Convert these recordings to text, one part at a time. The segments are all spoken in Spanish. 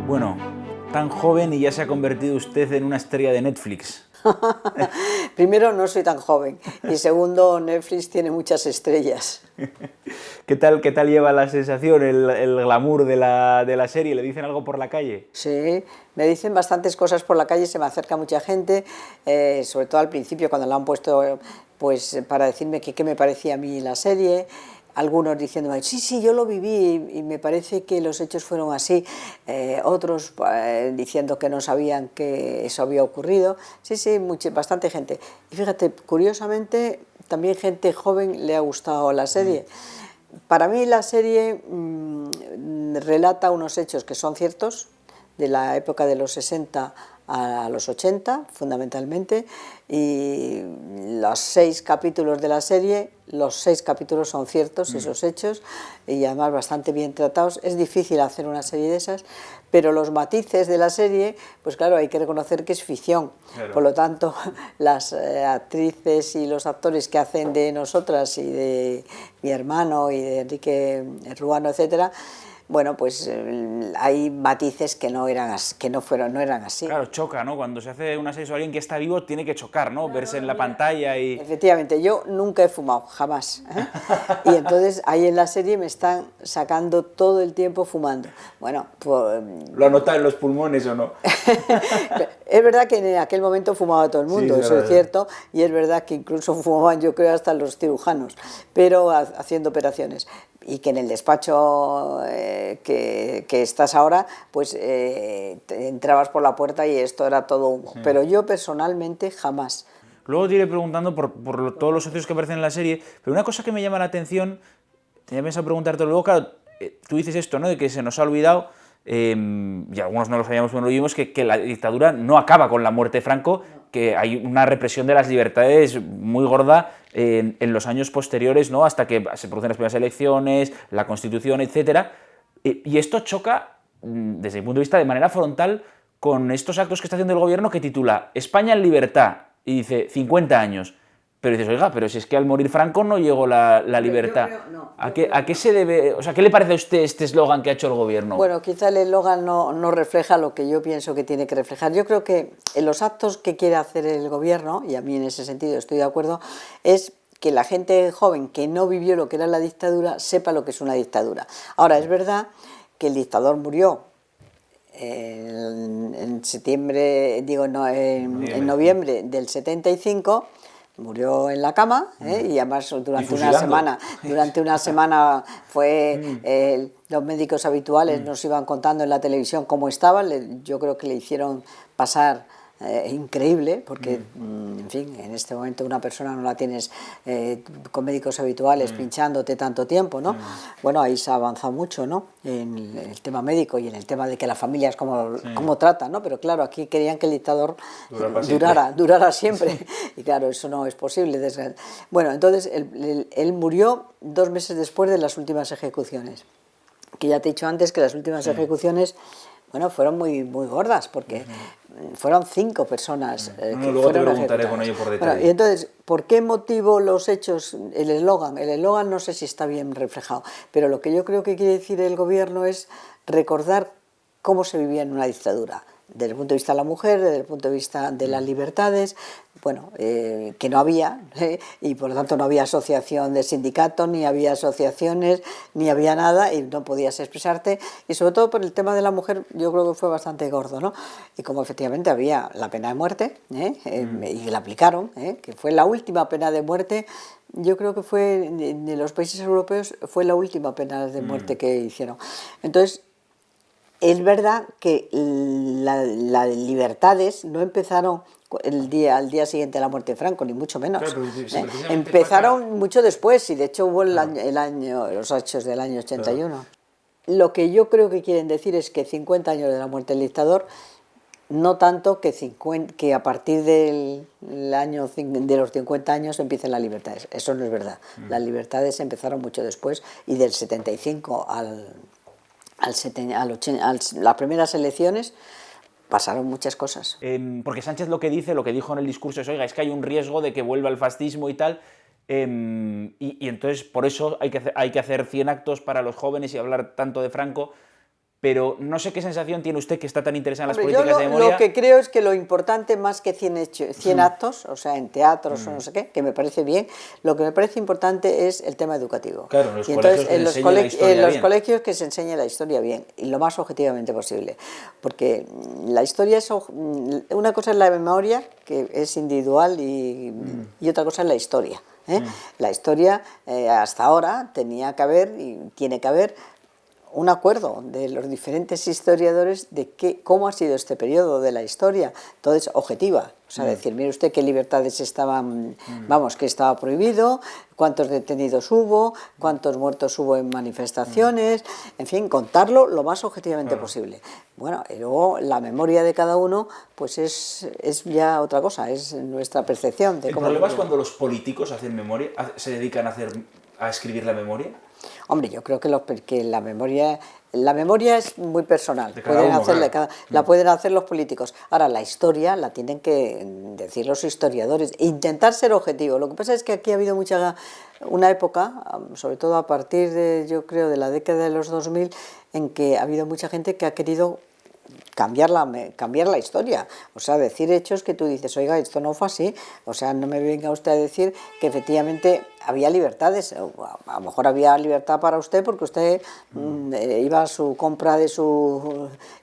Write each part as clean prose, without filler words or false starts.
Bueno, tan joven y ya se ha convertido usted en una estrella de Netflix. Primero, no soy tan joven y segundo, Netflix tiene muchas estrellas. Qué tal lleva la sensación, el glamour de la serie? ¿Le dicen algo por la calle? Sí, me dicen bastantes cosas por la calle, se me acerca mucha gente, sobre todo al principio cuando la han puesto pues para decirme qué me parecía a mí la serie. Algunos diciéndome, sí, yo lo viví y me parece que los hechos fueron así, otros diciendo que no sabían que eso había ocurrido. Sí, bastante gente. Y fíjate, curiosamente, también gente joven le ha gustado la serie. Para mí la serie relata unos hechos que son ciertos, de la época de los 60 a los 80, fundamentalmente, y los 6 capítulos de la serie, los 6 capítulos son ciertos, esos hechos, y además bastante bien tratados. Es difícil hacer una serie de esas, pero los matices de la serie, pues claro, hay que reconocer que es ficción. Claro. Por lo tanto, las actrices y los actores que hacen de nosotras y de mi hermano y de Enrique Ruano, etcétera, bueno, pues hay matices que no eran así. Claro, choca, ¿no? Cuando se hace una serie sobre alguien que está vivo, tiene que chocar, ¿no? Claro, verse en la pantalla y... Efectivamente, yo nunca he fumado, jamás, ¿eh? Y entonces ahí en la serie me están sacando todo el tiempo fumando. Bueno, pues... ¿Lo nota en los pulmones o no? Es verdad que en aquel momento fumaba todo el mundo, sí, eso es cierto, y es verdad que incluso fumaban, yo creo, hasta los cirujanos, pero haciendo operaciones. Y que en el despacho que estás ahora, pues entrabas por la puerta y esto era todo humo. Sí. Pero yo personalmente jamás. Luego te iré preguntando por todos los socios que aparecen en la serie, pero una cosa que me llama la atención, tenía pensado preguntarte luego, claro, tú dices esto, ¿no? De que se nos ha olvidado, y algunos no lo sabíamos cuando lo vimos, que la dictadura no acaba con la muerte de Franco, que hay una represión de las libertades muy gorda en los años posteriores, ¿no? Hasta que se producen las primeras elecciones, la Constitución, etc. Y esto choca, desde mi punto de vista, de manera frontal con estos actos que está haciendo el gobierno que titula España en libertad, y dice 50 años. Pero dices, oiga, pero si es que al morir Franco no llegó la libertad. ¿A qué se debe? O sea, ¿qué le parece a usted este eslogan que ha hecho el gobierno? Bueno, quizá el eslogan no refleja lo que yo pienso que tiene que reflejar. Yo creo que en los actos que quiere hacer el gobierno, y a mí en ese sentido estoy de acuerdo, es que la gente joven que no vivió lo que era la dictadura sepa lo que es una dictadura. Ahora, es verdad que el dictador murió en noviembre del 75, murió en la cama, y además durante una semana fue los médicos habituales nos iban contando en la televisión cómo estaba. Yo creo que le hicieron pasar increíble, porque en fin, en este momento una persona no la tienes con médicos habituales pinchándote tanto tiempo, ¿no? Bueno, ahí se ha avanzado mucho, ¿no? En el tema médico y en el tema de que las familias cómo tratan, ¿no? Pero claro, aquí querían que el dictador durara siempre, y claro, eso no es posible. Bueno, entonces él murió 2 meses después de las últimas ejecuciones, que ya te he dicho antes que las últimas ejecuciones, bueno, fueron muy gordas, porque fueron 5 personas que luego fueron te preguntaré ejecutadas. con ello por detalle. Bueno, y entonces, ¿por qué motivo los hechos? El eslogan no sé si está bien reflejado, pero lo que yo creo que quiere decir el gobierno es recordar cómo se vivía en una dictadura, desde el punto de vista de la mujer, desde el punto de vista de las libertades, bueno, que no había, y por lo tanto no había asociación de sindicatos, ni había asociaciones, ni había nada, y no podías expresarte, y sobre todo por el tema de la mujer yo creo que fue bastante gordo, ¿no? Y como efectivamente había la pena de muerte, y la aplicaron, que fue la última pena de muerte, yo creo que fue, de los países europeos, fue la última pena de muerte que hicieron. Entonces, es verdad que las libertades no empezaron al día siguiente de la muerte de Franco, ni mucho menos. Claro, empezaron mucho después, y de hecho hubo los hechos del año 81. Claro. Lo que yo creo que quieren decir es que 50 años de la muerte del dictador, no tanto que a partir de los 50 años empiecen las libertades. Eso no es verdad. Las libertades empezaron mucho después, y del 75 al las primeras elecciones pasaron muchas cosas. Porque Sánchez lo que dijo en el discurso es, oiga, es que hay un riesgo de que vuelva el fascismo y tal, y entonces por eso hay que hacer 100 actos para los jóvenes y hablar tanto de Franco, pero no sé qué sensación tiene usted que está tan interesada en las políticas de memoria. Lo que creo es que lo importante, más que 100 actos, o sea, en teatros o no sé qué, que me parece bien, lo que me parece importante es el tema educativo. Claro, en los colegios que se enseñe la historia bien, y lo más objetivamente posible. Porque la historia es... Una cosa es la memoria, que es individual, y otra cosa es la historia. La historia, hasta ahora, tenía que haber, y tiene que haber, un acuerdo de los diferentes historiadores de cómo ha sido este periodo de la historia, entonces objetiva, o sea, decir, mire usted qué libertades estaban, que estaba prohibido, cuántos detenidos hubo, cuántos muertos hubo en manifestaciones, en fin, contarlo lo más objetivamente posible. Bueno, y luego la memoria de cada uno, pues es ya otra cosa, es nuestra percepción de cómo... ¿El problema es cuando los políticos hacen memoria, se dedican a escribir la memoria? Hombre, yo creo que la memoria es muy personal, la pueden hacer los políticos. Ahora, la historia la tienen que decir los historiadores, intentar ser objetivos. Lo que pasa es que aquí ha habido una época, sobre todo a partir de, yo creo, de la década de los 2000, en que ha habido mucha gente que ha querido cambiar la historia, o sea, decir hechos que tú dices, oiga, esto no fue así, o sea, no me venga usted a decir que efectivamente había libertades, a lo mejor había libertad para usted porque usted iba a su compra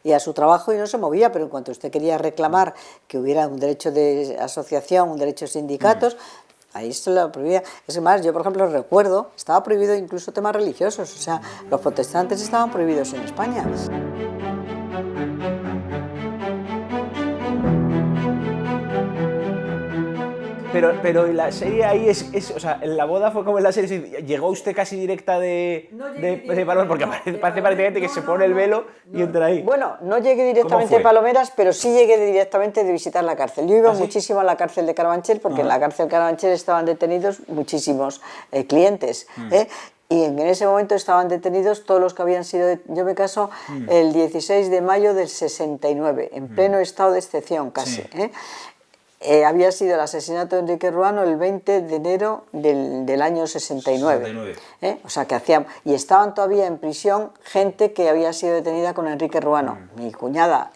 y a su trabajo y no se movía, pero en cuanto usted quería reclamar que hubiera un derecho de asociación, un derecho de sindicatos, ahí se lo prohibía. Es más, yo por ejemplo recuerdo, estaba prohibido incluso temas religiosos, o sea, los protestantes estaban prohibidos en España. Pero la serie ahí o sea, la boda fue como en la serie, llegó usted casi directa de Palomeras, porque parece prácticamente que se pone el velo y entra ahí. Bueno, no llegué directamente de Palomeras, pero sí llegué directamente de visitar la cárcel. Yo iba muchísimo a la cárcel de Carabanchel, porque en la cárcel de Carabanchel estaban detenidos muchísimos clientes, y en ese momento estaban detenidos todos los que habían sido... Yo me caso el 16 de mayo del 69, en pleno estado de excepción casi, había sido el asesinato de Enrique Ruano el 20 de enero del año 69. O sea, que hacían... Y estaban todavía en prisión gente que había sido detenida con Enrique Ruano. Mi cuñada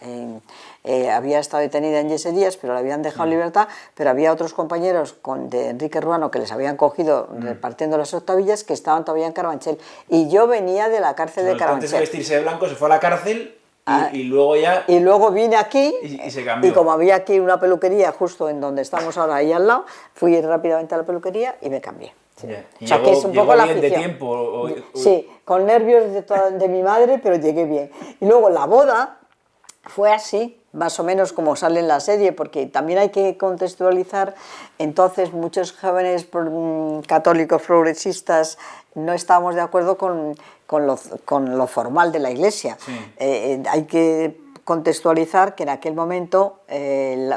había estado detenida en Yese Díaz, pero la habían dejado en libertad, pero había otros compañeros de Enrique Ruano que les habían cogido repartiendo las octavillas, que estaban todavía en Carabanchel. Y yo venía de la cárcel de Carabanchel. Antes de vestirse de blanco se fue a la cárcel... Y luego ya... Y luego vine aquí, y se cambió. Y como había aquí una peluquería justo en donde estamos ahora, ahí al lado, fui rápidamente a la peluquería y me cambié. Sí. O sea, que es un poco la afición. ¿De tiempo? Sí, con nervios de mi madre, pero llegué bien. Y luego la boda fue así, más o menos como sale en la serie, porque también hay que contextualizar. Entonces muchos jóvenes católicos progresistas no estábamos de acuerdo con lo formal de la Iglesia. Hay que contextualizar que en aquel momento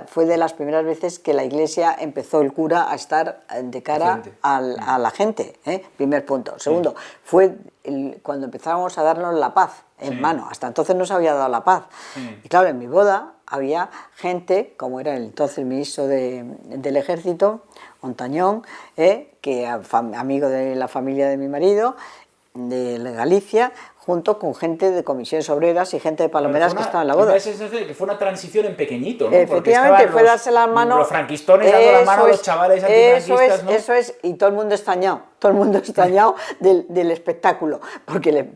fue de las primeras veces que la Iglesia empezó, el cura, a estar de cara a la gente, primer punto. Segundo, fue cuando empezábamos a darnos la paz en mano, hasta entonces no se había dado la paz. Y claro, en mi boda había gente, como era el entonces ministro del Ejército, Montañón, que amigo de la familia de mi marido, de Galicia, junto con gente de comisiones obreras y gente de Palomeras que estaba en la boda. Me da esa sensación de que fue una transición en pequeñito, ¿no? Efectivamente, fue darse la mano... Los franquistones dando la mano a los chavales antifranquistas, ¿no? Eso es, y todo el mundo extrañado del espectáculo.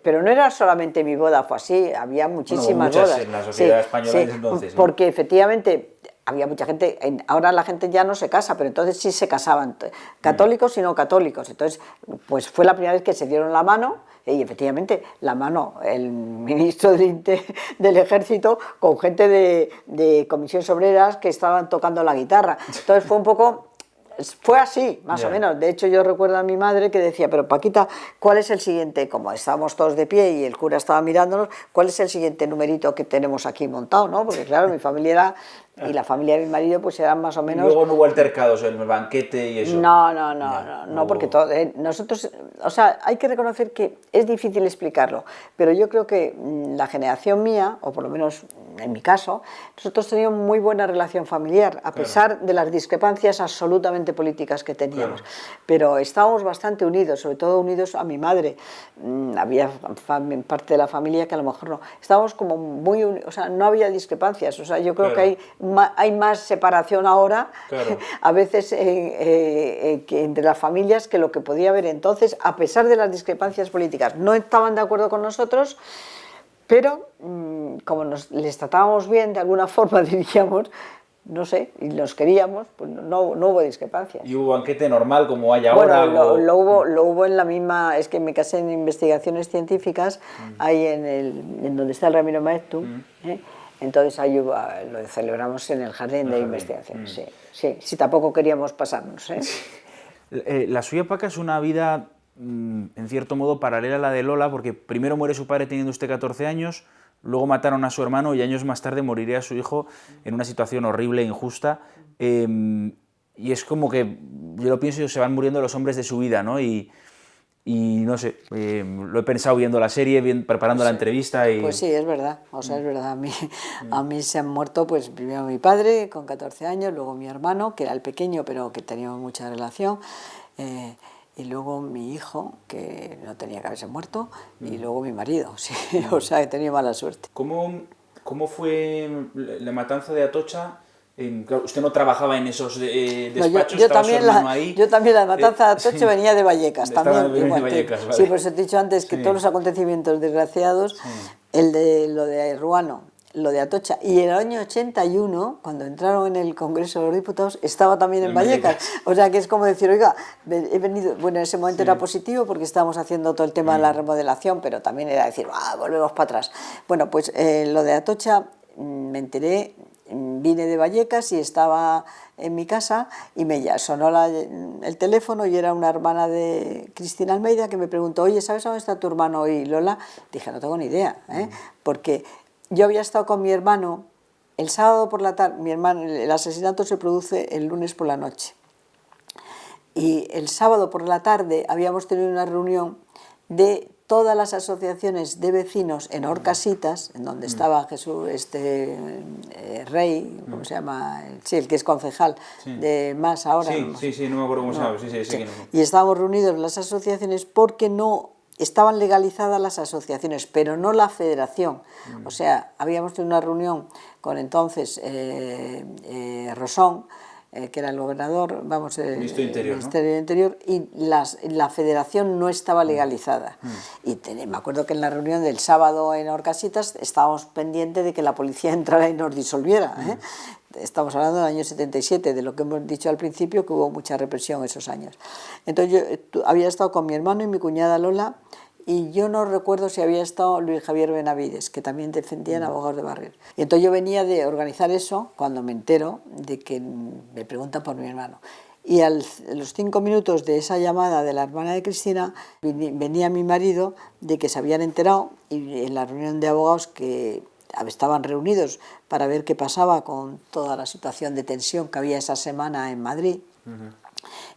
Pero no era solamente mi boda, fue así, había muchísimas bodas. En la sociedad española desde entonces, ¿no? Porque efectivamente... Había mucha gente, ahora la gente ya no se casa, pero entonces sí se casaban, católicos y no católicos. Entonces, pues fue la primera vez que se dieron la mano, y efectivamente, la mano, el ministro del Ejército, con gente de comisiones obreras que estaban tocando la guitarra. Entonces fue un poco, Fue así, más o menos. De hecho, yo recuerdo a mi madre que decía, pero Paquita, ¿cuál es el siguiente? Como estábamos todos de pie y el cura estaba mirándonos, ¿cuál es el siguiente numerito que tenemos aquí montado, ¿no? Porque claro, mi familia era, y la familia de mi marido pues eran más o menos... Luego no hubo altercados en el banquete y eso. No, porque nosotros, o sea, hay que reconocer que es difícil explicarlo, pero yo creo que la generación mía, o por lo menos en mi caso, nosotros teníamos muy buena relación familiar, a pesar de las discrepancias absolutamente políticas que teníamos, pero estábamos bastante unidos, sobre todo unidos a mi madre. Había parte de la familia que a lo mejor no, estábamos como muy unidos, o sea, no había discrepancias, o sea, yo creo que hay más separación ahora, a veces que entre las familias, que lo que podía haber entonces, a pesar de las discrepancias políticas. No estaban de acuerdo con nosotros, pero como les tratábamos bien, de alguna forma diríamos, no sé, y los queríamos, pues no hubo discrepancias. ¿Y hubo banquete normal como hay ahora? Bueno, lo hubo en la misma, es que me casé en investigaciones científicas, ahí en donde está el Ramiro Maeztu, entonces ahí lo celebramos en el jardín de investigaciones, sí, tampoco queríamos pasarnos. La suya, Paca, es una vida, en cierto modo, paralela a la de Lola, porque primero muere su padre teniendo usted 14 años, luego mataron a su hermano y años más tarde moriría su hijo en una situación horrible e injusta. Y es como que, yo lo pienso, se van muriendo los hombres de su vida, ¿no? Y no sé, lo he pensado viendo la serie, preparando la entrevista. Pues sí, es verdad, o sea, es verdad. A mí se han muerto, pues primero mi padre con 14 años, luego mi hermano, que era el pequeño, pero que teníamos mucha relación, y luego mi hijo, que no tenía que haberse muerto, y luego mi marido, sí, o sea, he tenido mala suerte. ¿Cómo fue la matanza de Atocha? Claro, usted no trabajaba en esos despachos, estaba su hermano ahí. Yo también, la matanza de Atocha venía de Vallecas, también. De Vallecas, vale. Sí, pues he dicho antes que todos los acontecimientos desgraciados, lo de Ruano, lo de Atocha, y el año 81, cuando entraron en el Congreso de los Diputados, estaba también en Vallecas. O sea, que es como decir, oiga, he venido, bueno, en ese momento era positivo porque estábamos haciendo todo el tema de la remodelación, pero también era decir, volvemos para atrás. Bueno, pues lo de Atocha, me enteré, vine de Vallecas y estaba en mi casa y me sonó el teléfono y era una hermana de Cristina Almeida que me preguntó, oye, ¿sabes dónde está tu hermano y Lola? Dije, no tengo ni idea, porque yo había estado con mi hermano el sábado por la tarde, el asesinato se produce el lunes por la noche, y el sábado por la tarde habíamos tenido una reunión de todas las asociaciones de vecinos en Horcasitas, en donde estaba Jesús, Rey, ¿cómo se llama? Sí, el que es concejal de Más ahora. Sí, no me acuerdo cómo se llama. Sí. Y estábamos reunidos las asociaciones porque no estaban legalizadas las asociaciones, pero no la federación. O sea, habíamos tenido una reunión con entonces Rosón, que era el gobernador, el Ministerio de Interior, y la federación no estaba legalizada. Y me acuerdo que en la reunión del sábado en Horcasitas estábamos pendientes de que la policía entrara y nos disolviera. Estamos hablando del año 77, de lo que hemos dicho al principio, que hubo mucha represión esos años. Entonces yo había estado con mi hermano y mi cuñada Lola, y yo no recuerdo si había estado Luis Javier Benavides, que también defendían abogados de barrio. Y entonces yo venía de organizar eso cuando me entero de que me preguntan por mi hermano. Y a los 5 minutos de esa llamada de la hermana de Cristina, venía mi marido de que se habían enterado, y en la reunión de abogados que estaban reunidos para ver qué pasaba con toda la situación de tensión que había esa semana en Madrid.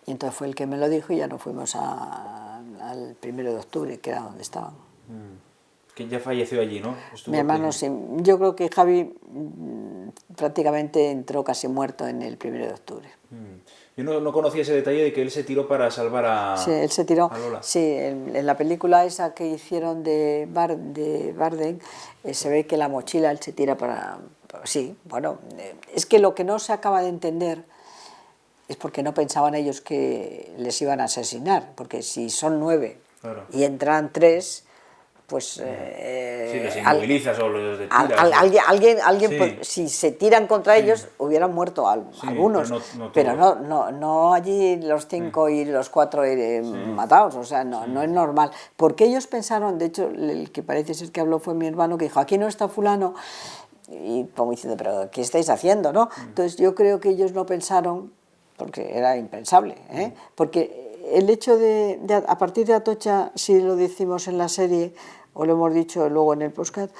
Y entonces fue el que me lo dijo y ya nos fuimos al 1 de octubre, que era donde estaban. Que ya falleció allí, ¿no? Mi hermano, sí. Yo creo que Javi prácticamente entró casi muerto en el 1 de octubre. Yo no conocía ese detalle de que él se tiró para salvar a Sí, él se tiró. A Lola. Sí, en la película esa que hicieron de Bardem, se ve que la mochila él se tira para... Sí, bueno, es que lo que no se acaba de entender es porque no pensaban ellos que les iban a asesinar, porque si son 9 y entran 3, pues... sí, los inmovilizas o los detiras. Alguien sí. Pues, si se tiran contra ellos, hubieran muerto algunos, pero no allí los 5 y los 4 matados, o sea, no es normal. Porque ellos pensaron, de hecho, el que parece ser que habló fue mi hermano, que dijo, aquí no está fulano, y como diciendo, pero ¿qué estáis haciendo, no? Entonces yo creo que ellos no pensaron porque era impensable, ¿eh? Porque el hecho a partir de Atocha, si lo decimos en la serie, o lo hemos dicho luego en el podcast,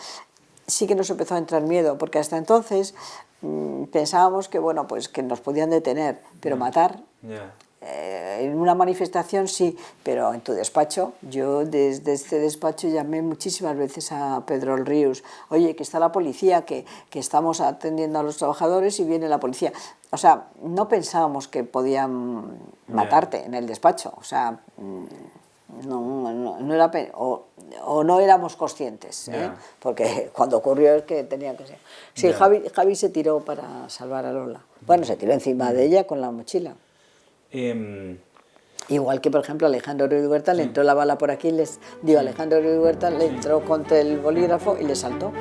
sí que nos empezó a entrar miedo, porque hasta entonces pensábamos que, bueno, pues que nos podían detener, pero matar... en una manifestación sí, pero en tu despacho, yo desde este despacho llamé muchísimas veces a Pedro el Ríos, oye, que está la policía, que estamos atendiendo a los trabajadores y viene la policía. O sea, no pensábamos que podían matarte en el despacho, o sea, no era, o no éramos conscientes, ¿eh? Porque cuando ocurrió es que tenía que ser. Sí, Javi se tiró para salvar a Lola. Bueno, se tiró encima de ella con la mochila. Igual que, por ejemplo, Alejandro Ruiz Huerta le entró la bala por aquí, Alejandro Ruiz Huerta le entró contra el bolígrafo y le saltó.